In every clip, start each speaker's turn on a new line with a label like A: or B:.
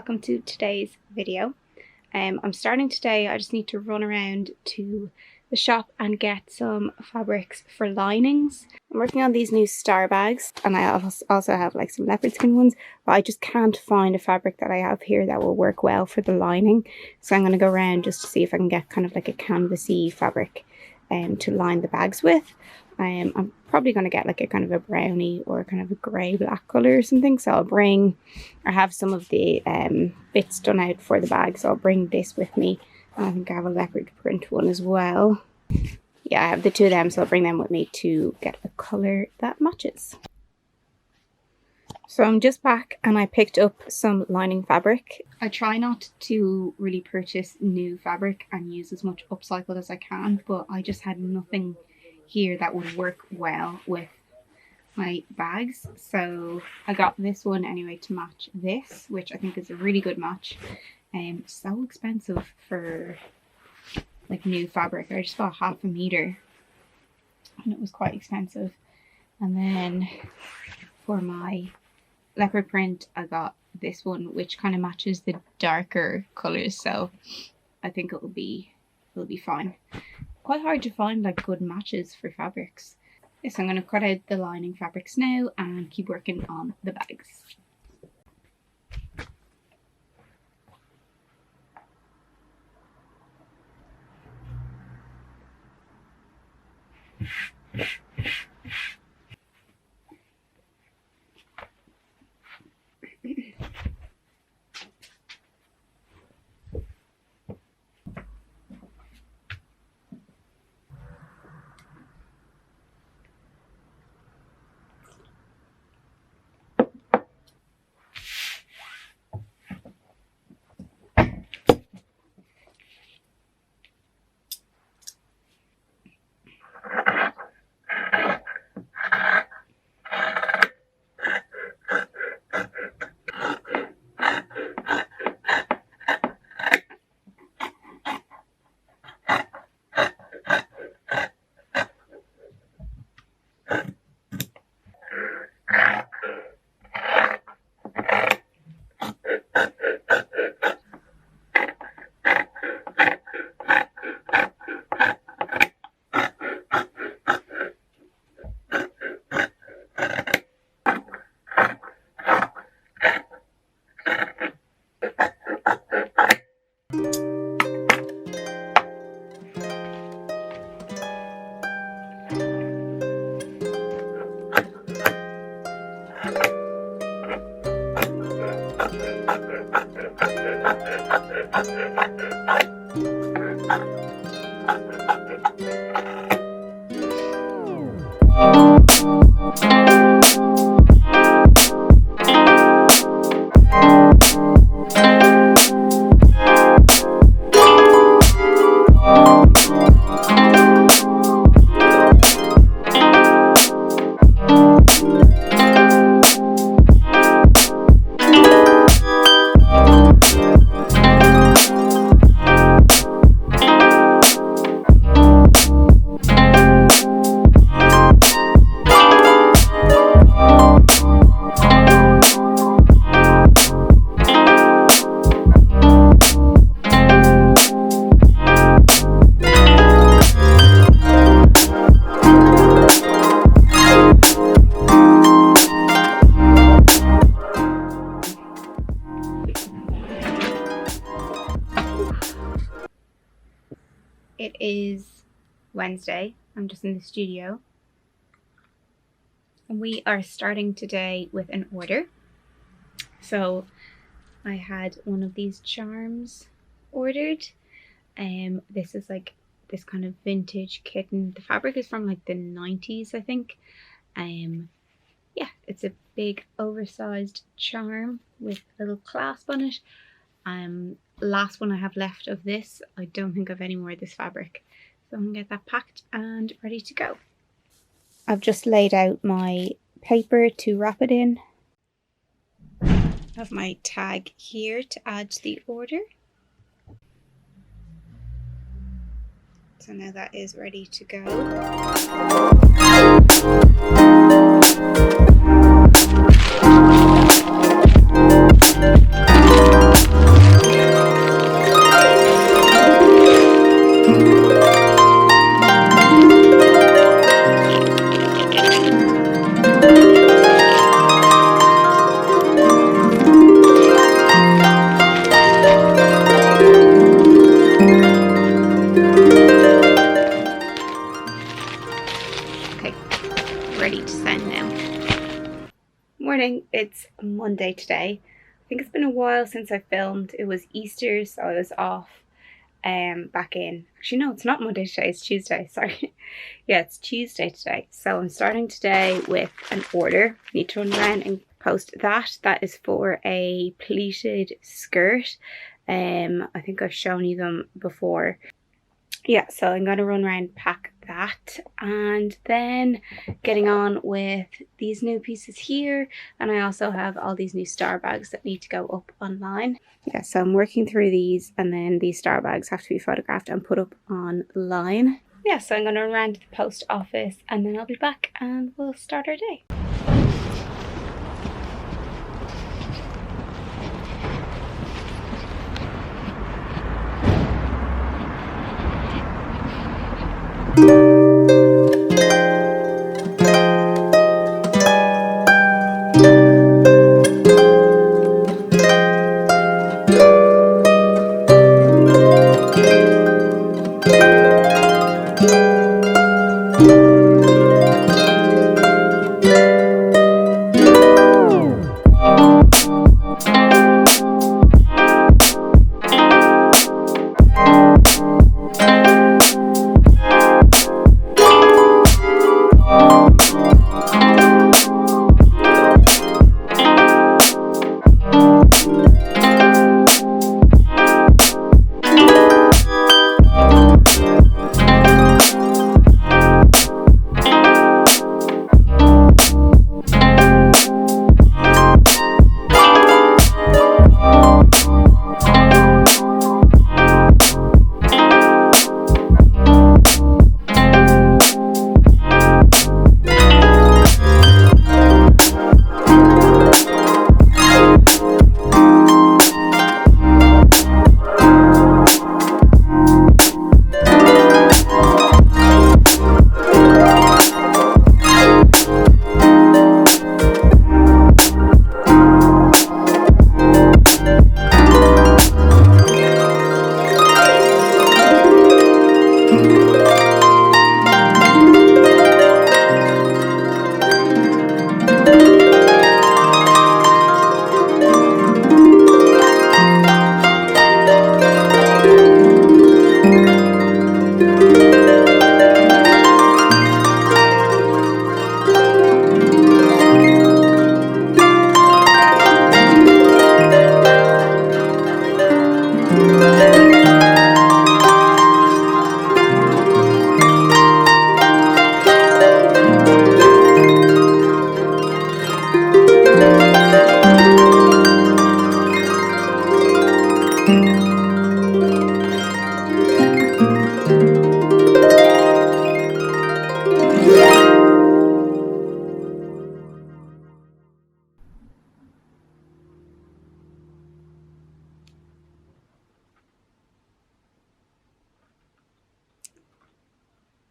A: welcome to today's video. I'm starting today. I just need to run around to the shop and get some fabrics for linings. I'm working on these new star bags, and I also have like some leopard skin ones, but I just can't find a fabric that I have here that will work well for the lining. So I'm going to go around just to see if I can get kind of like a canvasy fabric to line the bags with. I'm probably going to get like a kind of a brownie or kind of a grey black colour or something. So I have some of the bits done out for the bag, so I'll bring this with me. I think I have a leopard print one as well. Yeah, I have the two of them, so I'll bring them with me to get a colour that matches. So I'm just back and I picked up some lining fabric. I try not to really purchase new fabric and use as much upcycled as I can, but I just had nothing here that would work well with my bags, so I got this one anyway to match this, which I think is a really good match. So expensive for like new fabric. I just bought half a meter and it was quite expensive. And then for my leopard print I got this one, which kind of matches the darker colors, so I think it'll be fine. Quite hard to find like good matches for fabrics. Yes, I'm going to cut out the lining fabrics now and keep working on the bags. It is Wednesday. I'm just in the studio. And we are starting today with an order. So I had one of these charms ordered. This is like this kind of vintage kitten. The fabric is from like the 90s, I think. Yeah, it's a big oversized charm with a little clasp on it. Last one I have left of this. I don't think I've any more of this fabric, so I'm gonna get that packed and ready to go. I've just laid out my paper to wrap it in. I have my tag here to add to the order. So now that is ready to go. Ready to send now. Morning, it's Monday today. I think it's been a while since I filmed. It was Easter, so I was off back in. Actually, no, it's not Monday today, it's Tuesday, sorry. Yeah, it's Tuesday today. So I'm starting today with an order. I need to run around and post that. That is for a pleated skirt. I think I've shown you them before. Yeah, so I'm going to run around and pack that, and then getting on with these new pieces here. And I also have all these new star bags that need to go up online. Yeah, so I'm working through these, and then these star bags have to be photographed and put up online. Yeah, so I'm going to run around to the post office, and then I'll be back and we'll start our day.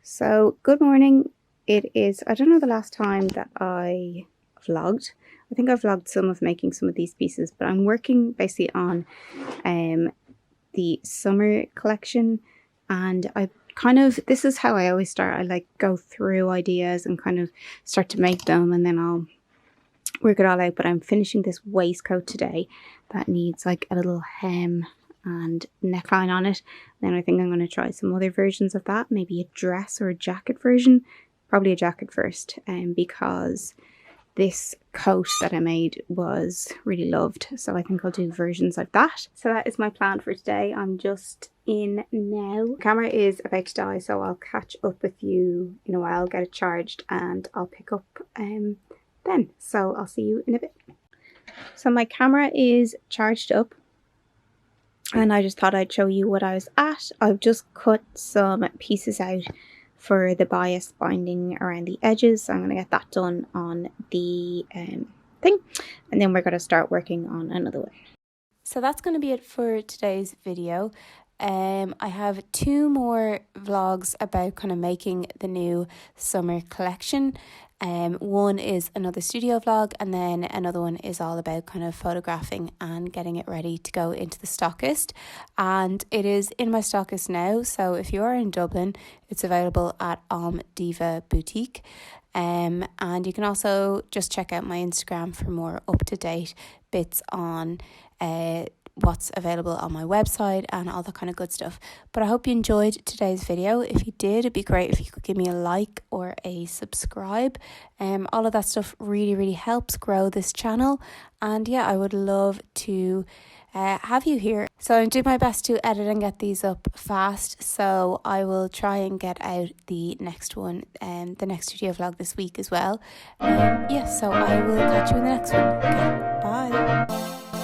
A: So good morning. It is, I don't know the last time that I vlogged. I think I vlogged some of making some of these pieces, but I'm working basically on the summer collection, and I kind of, this is how I always start. I like go through ideas and kind of start to make them, and then I'll work it all out. But I'm finishing this waistcoat today that needs like a little hem and neckline on it. Then I think I'm going to try some other versions of that, maybe a dress or a jacket version. Probably a jacket first, because this coat that I made was really loved, so I think I'll do versions like that. So that is my plan for today. I'm just in now. The camera is about to die, so I'll catch up with you in a while, get it charged, and I'll pick up then. So I'll see you in a bit. So my camera is charged up, and I just thought I'd show you what I was at. I've just cut some pieces out for the bias binding around the edges, so I'm going to get that done on the thing, and then we're going to start working on another one. So that's going to be it for today's video. I have 2 more vlogs about kind of making the new summer collection. One is another studio vlog, and then another one is all about kind of photographing and getting it ready to go into the stockist. And it is in my stockist now, so if you are in Dublin, it's available at Diva Boutique. And you can also just check out my Instagram for more up-to-date bits on what's available on my website and all that kind of good stuff. But I hope you enjoyed today's video. If you did, it'd be great if you could give me a like or a subscribe. All of that stuff really helps grow this channel, and yeah, I would love to have you here. So I'm doing my best to edit and get these up fast, so I will try and get out the next one and the next studio vlog this week as well. So I will catch you in the next one. Okay, bye.